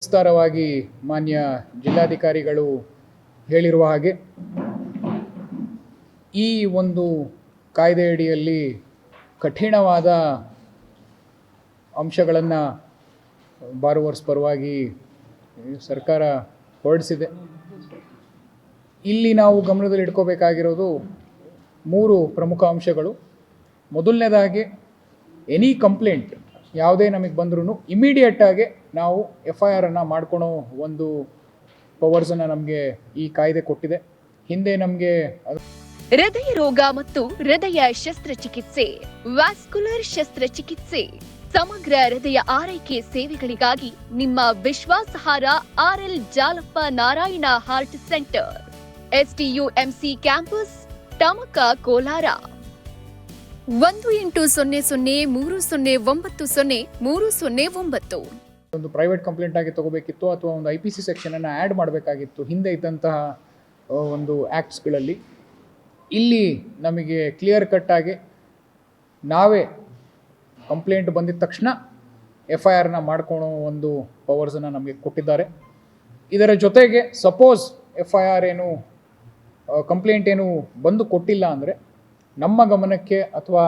ವಿಸ್ತಾರವಾಗಿ ಮಾನ್ಯ ಜಿಲ್ಲಾಧಿಕಾರಿಗಳು ಹೇಳಿರುವ ಹಾಗೆ ಈ ಒಂದು ಕಾಯ್ದೆಯಡಿಯಲ್ಲಿ ಕಠಿಣವಾದ ಅಂಶಗಳನ್ನು ಬಾರೋವರ್ಸ್ ಪರವಾಗಿ ಸರ್ಕಾರ ಹೊರಡಿಸಿದೆ. ಇಲ್ಲಿ ನಾವು ಗಮನದಲ್ಲಿ ಇಟ್ಕೋಬೇಕಾಗಿರೋದು 3 ಪ್ರಮುಖ ಅಂಶಗಳು. ಮೊದಲನೇದಾಗಿ ಎನಿ ಕಂಪ್ಲೇಂಟ್ ಯಾವುದೇ ನಮಗೆ ಬಂದ್ರೂ ಇಮಿಡಿಯೇಟಾಗಿ ನಾವು FIR ಅನ್ನು ಮಾಡ್ಕೊಳೋ ಒಂದು ಪವರ್ಸನ್ನು ನಮಗೆ ಈ ಕಾಯ್ದೆ ಕೊಟ್ಟಿದೆ. ಹಿಂದೆ ನಮಗೆ ಹೃದಯ ರೋಗ ಮತ್ತು ಹೃದಯ ಶಸ್ತ್ರಚಿಕಿತ್ಸೆ, ವ್ಯಾಸ್ಕ್ಯುಲರ್ ಶಸ್ತ್ರಚಿಕಿತ್ಸೆ, ಸಮಗ್ರ ಹೃದಯ ಆರೈಕೆ ಸೇವೆಗಳಿಗಾಗಿ ನಿಮ್ಮ ವಿಶ್ವಾಸಾರ್ಹ RL Jalappa Narayana heart centre, STUMC campus, Tamaka, Kolar. 180030090309. ಒಂದು ಪ್ರೈವೇಟ್ ಕಂಪ್ಲೇಂಟ್ ಆಗಿ ತಗೋಬೇಕಿತ್ತು ಅಥವಾ ಒಂದು IPC ಸೆಕ್ಷನ್ ಅನ್ನು ಆ್ಯಡ್ ಮಾಡಬೇಕಾಗಿತ್ತು ಹಿಂದೆ ಇದ್ದಂತಹ ಒಂದು ಆ್ಯಕ್ಟ್ಸ್ಗಳಲ್ಲಿ. ಇಲ್ಲಿ ನಮಗೆ ಕ್ಲಿಯರ್ ಕಟ್ ಆಗಿ ನಾವೇ ಕಂಪ್ಲೇಂಟ್ ಬಂದಿದ ತಕ್ಷಣ FIRನ ಮಾಡ್ಕೊಳೋ ಒಂದು ಪವರ್ಸನ್ನು ನಮಗೆ ಕೊಟ್ಟಿದ್ದಾರೆ. ಇದರ ಜೊತೆಗೆ ಸಪೋಸ್ FIR ಕಂಪ್ಲೇಂಟ್ ಏನು ಬಂದು ಕೊಟ್ಟಿಲ್ಲ ಅಂದರೆ ನಮ್ಮ ಗಮನಕ್ಕೆ ಅಥವಾ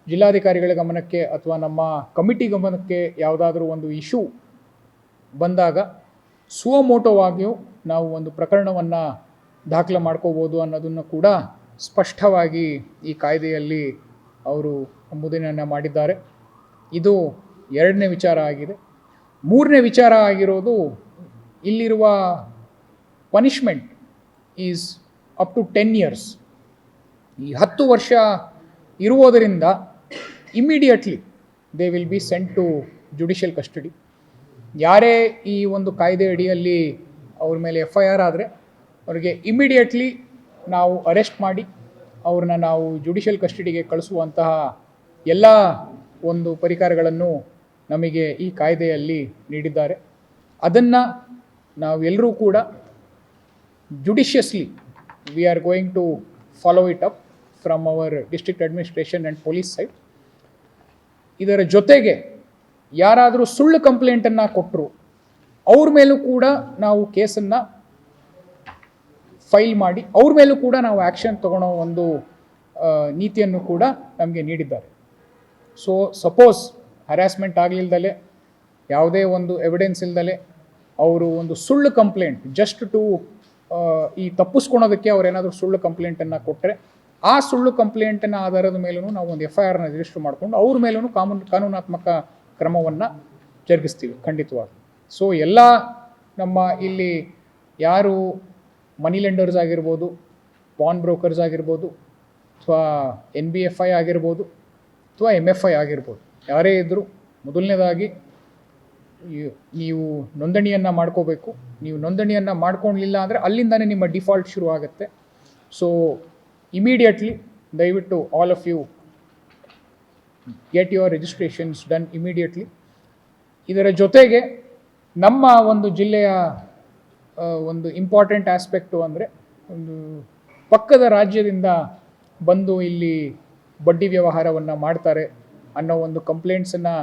ಜಿಲ್ಲಾಧಿಕಾರಿಗಳ ಗಮನಕ್ಕೆ ಅಥವಾ ನಮ್ಮ ಕಮಿಟಿ ಗಮನಕ್ಕೆ ಯಾವುದಾದ್ರೂ ಒಂದು ಇಶ್ಯೂ ಬಂದಾಗ ಸುವಮೋಟೋವಾಗಿಯೂ ನಾವು ಒಂದು ಪ್ರಕರಣವನ್ನು ದಾಖಲೆ ಮಾಡ್ಕೋಬೋದು ಅನ್ನೋದನ್ನು ಕೂಡ ಸ್ಪಷ್ಟವಾಗಿ ಈ ಕಾಯ್ದೆಯಲ್ಲಿ ಅವರು ನಮೂದನೆಯನ್ನು ಮಾಡಿದ್ದಾರೆ. ಇದು 2ನೇ ವಿಚಾರ ಆಗಿದೆ. 3ನೇ ವಿಚಾರ ಆಗಿರೋದು ಇಲ್ಲಿರುವ punishment is up to 10 years. ಈ 10 ವರ್ಷ ಇರುವುದರಿಂದ immediately they will be sent to judicial custody. ಯಾರೇ ಈ ಒಂದು ಕಾಯ್ದೆ ಅಡಿಯಲ್ಲಿ ಅವ್ರ ಮೇಲೆ FIR ಆದರೆ ಅವರಿಗೆ ಇಮಿಡಿಯೇಟ್ಲಿ ನಾವು ಅರೆಸ್ಟ್ ಮಾಡಿ ಅವ್ರನ್ನ ನಾವು ಜುಡಿಷಿಯಲ್ ಕಸ್ಟಡಿಗೆ ಕಳಿಸುವಂತಹ ಎಲ್ಲ ಒಂದು ಪರಿಕರಗಳನ್ನು ನಮಗೆ ಈ ಕಾಯ್ದೆಯಲ್ಲಿ ನೀಡಿದ್ದಾರೆ. ಅದನ್ನು ನಾವೆಲ್ಲರೂ ಕೂಡ judiciously we are going to follow it up from our district administration and police side. ಇದರ ಜೊತೆಗೆ ಯಾರಾದರೂ ಸುಳ್ಳು ಕಂಪ್ಲೇಂಟನ್ನು ಕೊಟ್ಟರು ಅವ್ರ ಮೇಲೂ ಕೂಡ ನಾವು ಕೇಸನ್ನು ಫೈಲ್ ಮಾಡಿ ಅವ್ರ ಮೇಲೂ ಕೂಡ ನಾವು ಆ್ಯಕ್ಷನ್ ತಗೊಳ್ಳೋ ಒಂದು ನೀತಿಯನ್ನು ಕೂಡ ನಮಗೆ ನೀಡಿದ್ದಾರೆ. ಸೊ ಸಪೋಸ್ ಹರ್ಯಾಸ್ಮೆಂಟ್ ಆಗಲಿಲ್ದಲೆ ಯಾವುದೇ ಒಂದು ಎವಿಡೆನ್ಸ್ ಇಲ್ದಲೆ ಅವರು ಒಂದು ಸುಳ್ಳು ಕಂಪ್ಲೇಂಟ್ ಜಸ್ಟ್ ಟು ಈ ತಪ್ಪಿಸ್ಕೊಳೋದಕ್ಕೆ ಅವರೇನಾದರೂ ಸುಳ್ಳು ಕಂಪ್ಲೇಂಟನ್ನು ಕೊಟ್ಟರೆ ಆ ಸುಳ್ಳು ಕಂಪ್ಲೇಂಟಿನ ಆಧಾರದ ಮೇಲೂ ನಾವು ಒಂದು FIRನ ರಿಜಿಸ್ಟರ್ ಮಾಡಿಕೊಂಡು ಅವ್ರ ಮೇಲೂ ಕಾನೂನಾತ್ಮಕ ಕ್ರಮವನ್ನು ಜರುಗಿಸ್ತೀವಿ ಖಂಡಿತವಾಗಿ. ಸೊ ಎಲ್ಲ ನಮ್ಮ ಇಲ್ಲಿ ಯಾರು ಮನಿ ಲೆಂಡರ್ಸ್ ಆಗಿರ್ಬೋದು, ಪಾನ್ ಬ್ರೋಕರ್ಸ್ ಆಗಿರ್ಬೋದು, ಅಥವಾ NBFI ಆಗಿರ್ಬೋದು, ಅಥವಾ MFI ಆಗಿರ್ಬೋದು, ಯಾರೇ ಇದ್ದರೂ ಮೊದಲನೇದಾಗಿ ನೀವು ನೋಂದಣಿಯನ್ನು ಮಾಡ್ಕೋಬೇಕು. ನೀವು ನೋಂದಣಿಯನ್ನು ಮಾಡ್ಕೊಳ್ಳಿಲ್ಲ ಅಂದರೆ ಅಲ್ಲಿಂದನೇ ನಿಮ್ಮ ಡಿಫಾಲ್ಟ್ ಶುರು ಆಗುತ್ತೆ. ಸೊ ಇಮಿಡಿಯೇಟ್ಲಿ ದಯವಿಟ್ಟು all of you get your registrations done immediately. ಇದರ ಜೊತೆಗೆ ನಮ್ಮ ಒಂದು ಜಿಲ್ಲೆಯ ಒಂದು ಇಂಪಾರ್ಟೆಂಟ್ ಆಸ್ಪೆಕ್ಟು ಅಂದರೆ ಒಂದು ಪಕ್ಕದ ರಾಜ್ಯದಿಂದ ಬಂದು ಇಲ್ಲಿ ಬಡ್ಡಿ ವ್ಯವಹಾರವನ್ನು ಮಾಡ್ತಾರೆ ಅನ್ನೋ ಒಂದು ಕಂಪ್ಲೇಂಟ್ಸನ್ನು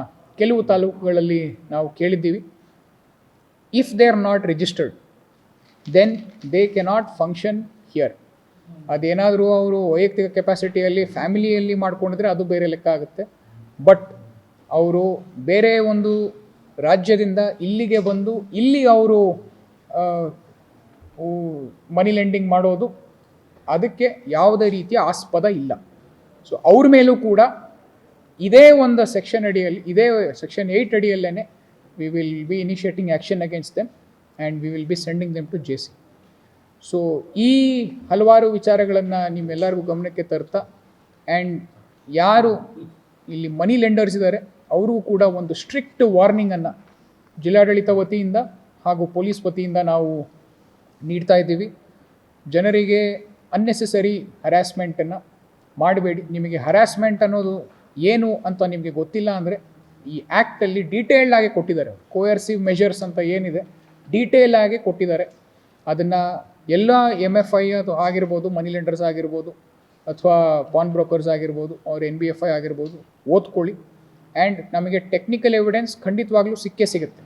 ಕೆಲವು ತಾಲೂಕುಗಳಲ್ಲಿ ನಾವು ಕೇಳಿದ್ದೀವಿ. If they are not registered then they cannot function here. ಅದೇನಾದರೂ ಅವರು ವೈಯಕ್ತಿಕ ಕೆಪಾಸಿಟಿಯಲ್ಲಿ ಫ್ಯಾಮಿಲಿಯಲ್ಲಿ ಮಾಡ್ಕೊಂಡಿದ್ರೆ ಅದು ಬೇರೆ ಲೆಕ್ಕ ಆಗುತ್ತೆ. ಬಟ್ ಅವರು ಬೇರೆ ಒಂದು ರಾಜ್ಯದಿಂದ ಇಲ್ಲಿಗೆ ಬಂದು ಇಲ್ಲಿ ಅವರು ಮನಿ ಲೆಂಡಿಂಗ್ ಮಾಡೋದು ಅದಕ್ಕೆ ಯಾವುದೇ ರೀತಿಯ ಆಸ್ಪದ ಇಲ್ಲ. ಸೊ ಅವ್ರ ಮೇಲೂ ಕೂಡ ಇದೇ ಒಂದು ಸೆಕ್ಷನ್ ಅಡಿಯಲ್ಲಿ, ಇದೇ ಸೆಕ್ಷನ್ 8 ಅಡಿಯಲ್ಲೇ we will be initiating action against them and we will be sending them to JC. So ಈ ಹಲವಾರು ವಿಚಾರಗಳನ್ನು ನಿಮ್ಮೆಲ್ಲರಿಗೂ ಗಮನಕ್ಕೆ ತರ್ತಾ ಆ್ಯಂಡ್ ಯಾರು ಇಲ್ಲಿ ಮನಿ ಲೆಂಡರ್ಸ್ ಇದ್ದಾರೆ ಅವ್ರಿಗೂ ಕೂಡ ಒಂದು ಸ್ಟ್ರಿಕ್ಟ್ ವಾರ್ನಿಂಗನ್ನು ಜಿಲ್ಲಾಡಳಿತ ವತಿಯಿಂದ ಹಾಗೂ ಪೊಲೀಸ್ ವತಿಯಿಂದ ನಾವು ನೀಡ್ತಾ ಇದ್ದೀವಿ. ಜನರಿಗೆ ಅನ್ನೆಸೆಸರಿ ಹರ್ಯಾಸ್ಮೆಂಟನ್ನು ಮಾಡಬೇಡಿ. ನಿಮಗೆ ಹರ್ಯಾಸ್ಮೆಂಟ್ ಅನ್ನೋದು ಏನು ಅಂತ ನಿಮಗೆ ಗೊತ್ತಿಲ್ಲ ಅಂದರೆ ಈ ಆ್ಯಕ್ಟಲ್ಲಿ ಡೀಟೇಲ್ಡ್ ಆಗಿ ಕೊಟ್ಟಿದ್ದಾರೆ. ಕೋಯರ್ಸಿವ್ ಮೆಷರ್ಸ್ ಅಂತ ಏನಿದೆ ಡೀಟೇಲ್ ಆಗಿ ಕೊಟ್ಟಿದ್ದಾರೆ. ಅದನ್ನು ಎಲ್ಲ MFI ಅದು ಆಗಿರ್ಬೋದು, ಮನಿ ಲೆಂಡರ್ಸ್ ಆಗಿರ್ಬೋದು, ಅಥವಾ ಪಾನ್ ಬ್ರೋಕರ್ಸ್ ಆಗಿರ್ಬೋದು, ಅವ್ರ NBFI ಆಗಿರ್ಬೋದು, ಓದ್ಕೊಳ್ಳಿ. ಆ್ಯಂಡ್ ನಮಗೆ ಟೆಕ್ನಿಕಲ್ ಎವಿಡೆನ್ಸ್ ಖಂಡಿತವಾಗ್ಲೂ ಸಿಕ್ಕೇ ಸಿಗುತ್ತೆ.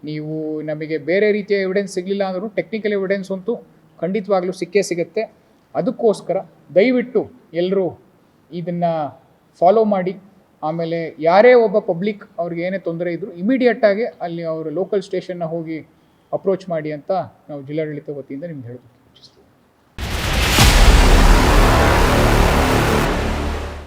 ನೀವು ನಮಗೆ ಬೇರೆ ರೀತಿಯ ಎವಿಡೆನ್ಸ್ ಸಿಗಲಿಲ್ಲ ಅಂದರೂ ಟೆಕ್ನಿಕಲ್ ಎವಿಡೆನ್ಸ್ ಅಂತೂ ಖಂಡಿತವಾಗ್ಲೂ ಸಿಕ್ಕೇ ಸಿಗುತ್ತೆ. ಅದಕ್ಕೋಸ್ಕರ ದಯವಿಟ್ಟು ಎಲ್ಲರೂ ಇದನ್ನು ಫಾಲೋ ಮಾಡಿ. ಆಮೇಲೆ ಯಾರೇ ಒಬ್ಬ ಪಬ್ಲಿಕ್ ಅವ್ರಿಗೆ ಏನೇ ತೊಂದರೆ ಇದ್ದರೂ ಇಮಿಡಿಯೇಟಾಗಿ ಅಲ್ಲಿ ಅವರು ಲೋಕಲ್ ಸ್ಟೇಷನ್ನ ಹೋಗಿ ಅಪ್ರೋಚ್ ಮಾಡಿ ಅಂತ ನಾವು ಜಿಲ್ಲಾಡಳಿತ ವತಿಯಿಂದ ನಿಮ್ಗೆ ಹೇಳ್ತೀವಿ.